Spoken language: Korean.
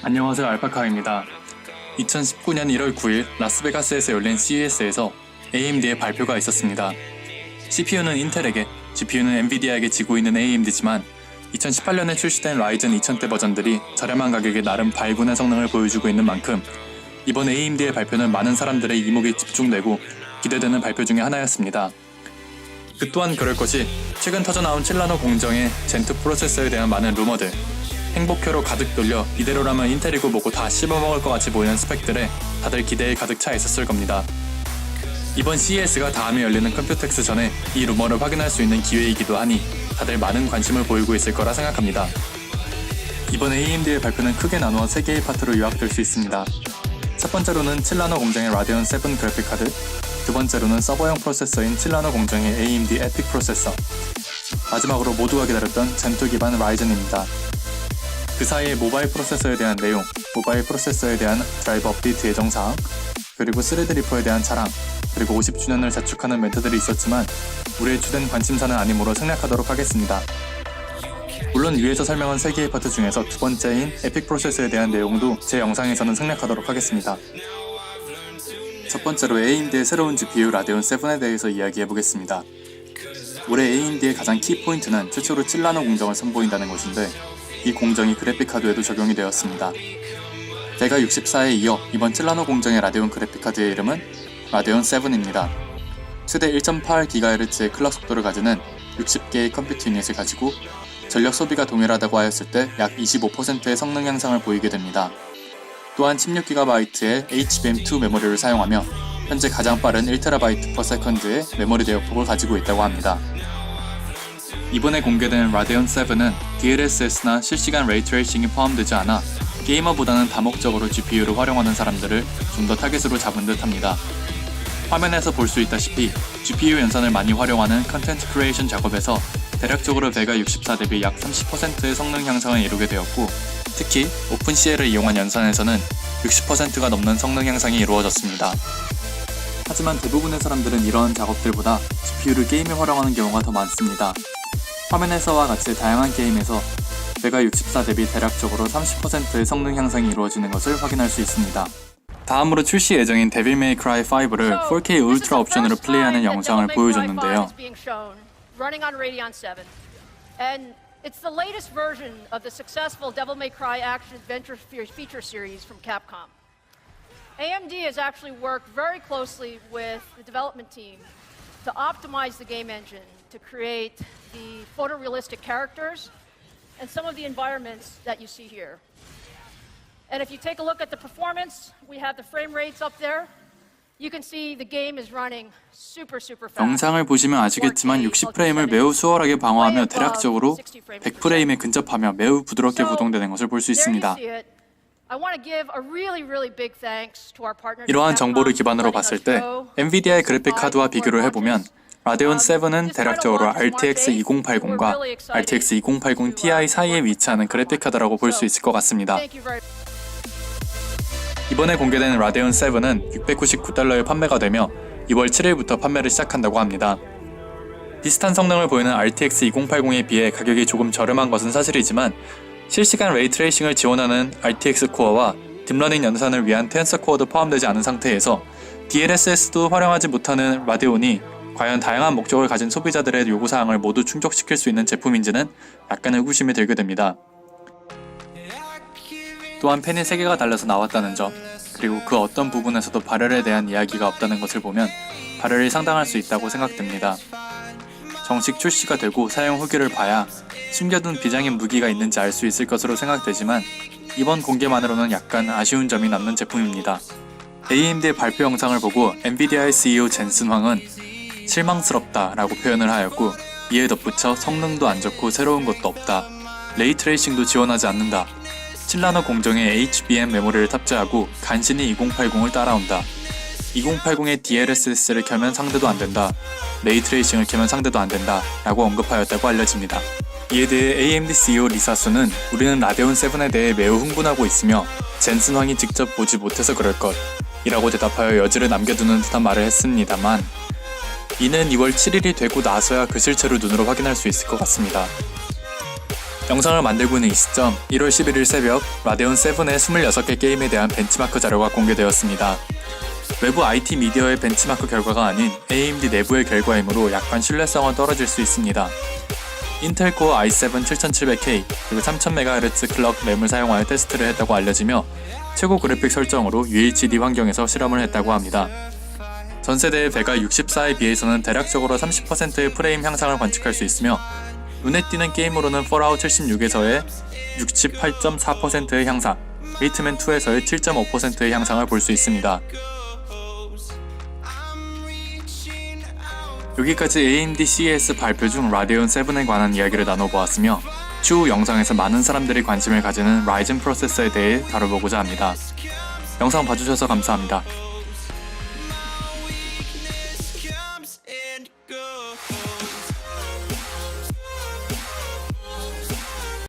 안녕하세요, 알파카입니다. 2019년 1월 9일 라스베가스에서 열린 CES에서 AMD의 발표가 있었습니다. CPU는 인텔에게, GPU는 엔비디아에게 지고 있는 AMD지만 2018년에 출시된 라이젠 2000대 버전들이 저렴한 가격에 나름 발군의 성능을 보여주고 있는 만큼 이번 AMD의 발표는 많은 사람들의 이목이 집중되고 기대되는 발표 중에 하나였습니다. 그 또한 그럴 것이 최근 터져나온 칠라노 공정의 젠2 프로세서에 대한 많은 루머들, 행복회로 가득 돌려 이대로라면 인텔이고 뭐고 다 씹어먹을 것 같이 보이는 스펙들에 다들 기대에 가득 차 있었을 겁니다. 이번 CES가 다음에 열리는 컴퓨텍스 전에 이 루머를 확인할 수 있는 기회이기도 하니 다들 많은 관심을 보이고 있을 거라 생각합니다. 이번 AMD의 발표는 크게 나누어 3개의 파트로 요약될 수 있습니다. 첫 번째로는 칠라노 공정의 라데온 7 그래픽카드, 두 번째로는 서버용 프로세서인 칠라노 공정의 AMD 에픽 프로세서, 마지막으로 모두가 기다렸던 젠2 기반 라이젠입니다. 그 사이에 모바일 프로세서에 대한 내용, 모바일 프로세서에 대한 드라이버 업데이트 예정사항, 그리고 스레드리퍼에 대한 자랑, 그리고 50주년을 자축하는 멘트들이 있었지만 우리의 주된 관심사는 아니므로 생략하도록 하겠습니다. 물론 위에서 설명한 3개의 파트 중에서 두 번째인 에픽 프로세서에 대한 내용도 제 영상에서는 생략하도록 하겠습니다. 첫 번째로 AMD의 새로운 GPU 라데온 7에 대해서 이야기해보겠습니다. 올해 AMD의 가장 키포인트는 최초로 칠라노 공정을 선보인다는 것인데 이 공정이 그래픽카드에도 적용이 되었습니다. 베가 64에 이어 이번 칠라노 공정의 라데온 그래픽카드의 이름은 라데온 7입니다. 최대 1.8GHz의 클럭 속도를 가지는 60개의 컴퓨터 유닛을 가지고 전력 소비가 동일하다고 하였을 때 약 25%의 성능 향상을 보이게 됩니다. 또한 16GB의 HBM2 메모리를 사용하며 현재 가장 빠른 1TB/s의 메모리 대역폭을 가지고 있다고 합니다. 이번에 공개된 라데온 7은 DLSS나 실시간 레이트레이싱이 포함되지 않아 게이머보다는 다목적으로 GPU를 활용하는 사람들을 좀 더 타겟으로 잡은 듯 합니다. 화면에서 볼 수 있다시피 GPU 연산을 많이 활용하는 컨텐츠 크리에이션 작업에서 대략적으로 베가 64 대비 약 30%의 성능 향상을 이루게 되었고, 특히 오픈CL을 이용한 연산에서는 60%가 넘는 성능 향상이 이루어졌습니다. 하지만 대부분의 사람들은 이러한 작업들보다 GPU를 게임에 활용하는 경우가 더 많습니다. 화면에서와 같이 다양한 게임에서 베가 64 대비 대략적으로 30%의 성능 향상이 이루어지는 것을 확인할 수 있습니다. 다음으로 출시 예정인 데빌 메이 크라이 5를 4K 울트라 옵션으로 플레이하는 영상을 보여줬는데요. Running on Radeon 7, and it's the latest version of the successful Devil May Cry action adventure feature series from Capcom. AMD has actually worked very closely with the development team to optimize the game engine to create the photorealistic characters and some of the environments that you see here. And if you take a look at the performance, we have the frame rates up there. You can see the game is running super fast. 영상을 보시면 아시겠지만 60프레임을 매우 수월하게 방어하며 대략적으로 100프레임에 근접하며 매우 부드럽게 구동되는 것을 볼 수 있습니다. 이러한 정보를 기반으로 봤을 때 엔비디아의 그래픽 카드와 비교를 해보면 라데온 7은 대략적으로 RTX 2080과 RTX 2080 Ti 사이에 위치하는 그래픽 카드라고 볼 수 있을 것 같습니다. 이번에 공개된 라데온 7은 $699에 판매가 되며 2월 7일부터 판매를 시작한다고 합니다. 비슷한 성능을 보이는 RTX 2080에 비해 가격이 조금 저렴한 것은 사실이지만 실시간 레이트레이싱을 지원하는 RTX 코어와 딥러닝 연산을 위한 텐서 코어도 포함되지 않은 상태에서 DLSS도 활용하지 못하는 라데온이 과연 다양한 목적을 가진 소비자들의 요구사항을 모두 충족시킬 수 있는 제품인지는 약간의 의구심이 들게 됩니다. 또한 펜이 3개가 달려서 나왔다는 점, 그리고 그 어떤 부분에서도 발열에 대한 이야기가 없다는 것을 보면 발열이 상당할 수 있다고 생각됩니다. 정식 출시가 되고 사용 후기를 봐야 숨겨둔 비장의 무기가 있는지 알 수 있을 것으로 생각되지만 이번 공개만으로는 약간 아쉬운 점이 남는 제품입니다. AMD의 발표 영상을 보고 엔비디아의 CEO 젠슨 황은 실망스럽다 라고 표현을 하였고, 이에 덧붙여 성능도 안 좋고 새로운 것도 없다, 레이트레이싱도 지원하지 않는다, 칠라노 공정에 HBM 메모리를 탑재하고 간신히 2080을 따라온다, 2080의 DLSS를 켜면 상대도 안된다, 레이트레이싱을 켜면 상대도 안된다 라고 언급하였다고 알려집니다. 이에 대해 AMD CEO 리사 수는 우리는 라데온 7에 대해 매우 흥분하고 있으며 젠슨 황이 직접 보지 못해서 그럴 것 이라고 대답하여 여지를 남겨두는 듯한 말을 했습니다만, 이는 2월 7일이 되고 나서야 그 실체를 눈으로 확인할 수 있을 것 같습니다. 영상을 만들고 있는 이 시점 1월 11일 새벽 라데온 7의 26개 게임에 대한 벤치마크 자료가 공개되었습니다. 외부 IT 미디어의 벤치마크 결과가 아닌 AMD 내부의 결과이므로 약간 신뢰성은 떨어질 수 있습니다. 인텔 코어 i7 7700K 그리고 3000MHz 클럭 램을 사용하여 테스트를 했다고 알려지며 최고 그래픽 설정으로 UHD 환경에서 실험을 했다고 합니다. 전세대의 베가 64에 비해서는 대략적으로 30%의 프레임 향상을 관측할 수 있으며 눈에 띄는 게임으로는 폴아웃 76에서의 68.4%의 향상, 히트맨2에서의 7.5%의 향상을 볼 수 있습니다. 여기까지 AMD CES 발표 중 라데온 7에 관한 이야기를 나눠보았으며 추후 영상에서 많은 사람들이 관심을 가지는 라이젠 프로세서에 대해 다뤄보고자 합니다. 영상 봐주셔서 감사합니다.